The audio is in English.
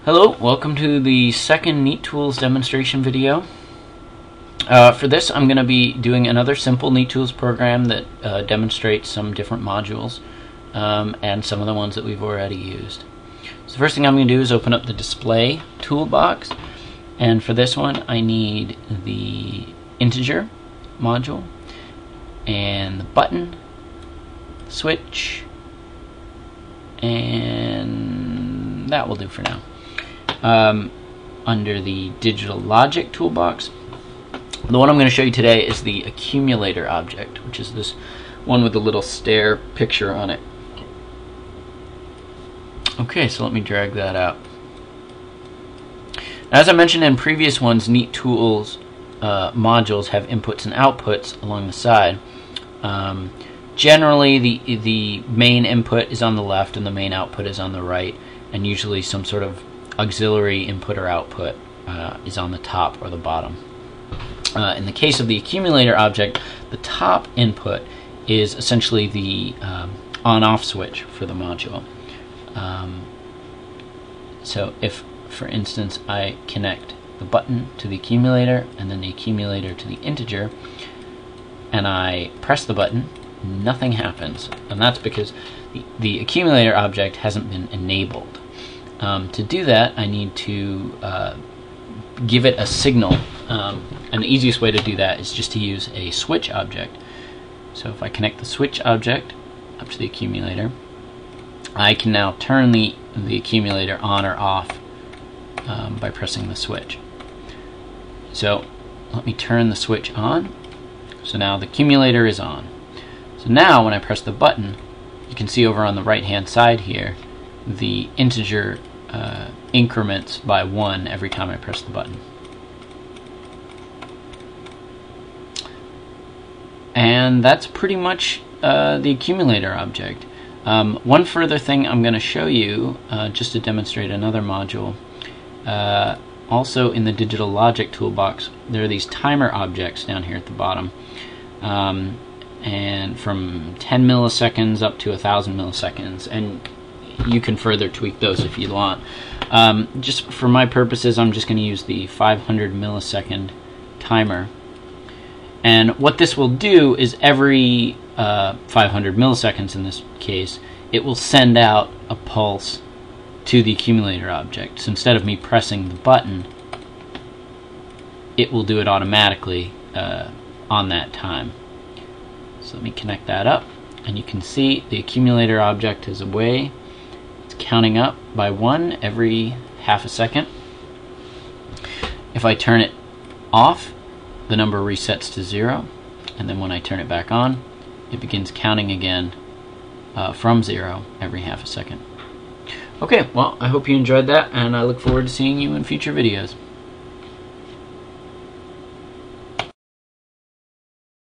Hello, welcome to the second NeatTools demonstration video. For this I'm going to be doing another simple NeatTools program that demonstrates some different modules and some of the ones that we've already used. So the first thing I'm going to do is open up the display toolbox, and for this one I need the integer module and the button, switch, and that will do for now. Under the digital logic toolbox, the one I'm going to show you today is the accumulator object, which is this one with the little stair picture on it. Okay, so let me drag that out. As I mentioned in previous ones, NeatTools modules have inputs and outputs along the side. Generally, the main input is on the left and the main output is on the right, and usually some sort of auxiliary input or output is on the top or the bottom. In the case of the accumulator object, the top input is essentially the on-off switch for the module. So if, for instance, I connect the button to the accumulator and then the accumulator to the integer, and I press the button, nothing happens, and that's because the accumulator object hasn't been enabled. To do that, I need to give it a signal, and the easiest way to do that is just to use a switch object. So if I connect the switch object up to the accumulator, I can now turn the accumulator on or off by pressing the switch. So let me turn the switch on. So now the accumulator is on. So now when I press the button, you can see over on the right hand side here, the integer increments by 1 every time I press the button. And that's pretty much the accumulator object. One further thing I'm going to show you, just to demonstrate another module, also in the digital logic toolbox, there are these timer objects down here at the bottom. And from 10 milliseconds up to 1,000 milliseconds, and you can further tweak those if you want. Just for my purposes, I'm just going to use the 500 millisecond timer. And what this will do is every 500 milliseconds in this case, it will send out a pulse to the accumulator object. So instead of me pressing the button, it will do it automatically on that time. So let me connect that up, and you can see the accumulator object is away. It's counting up by 1 every half a second. If I turn it off, the number resets to 0, and then when I turn it back on, it begins counting again from 0 every half a second. Okay, well, I hope you enjoyed that, and I look forward to seeing you in future videos.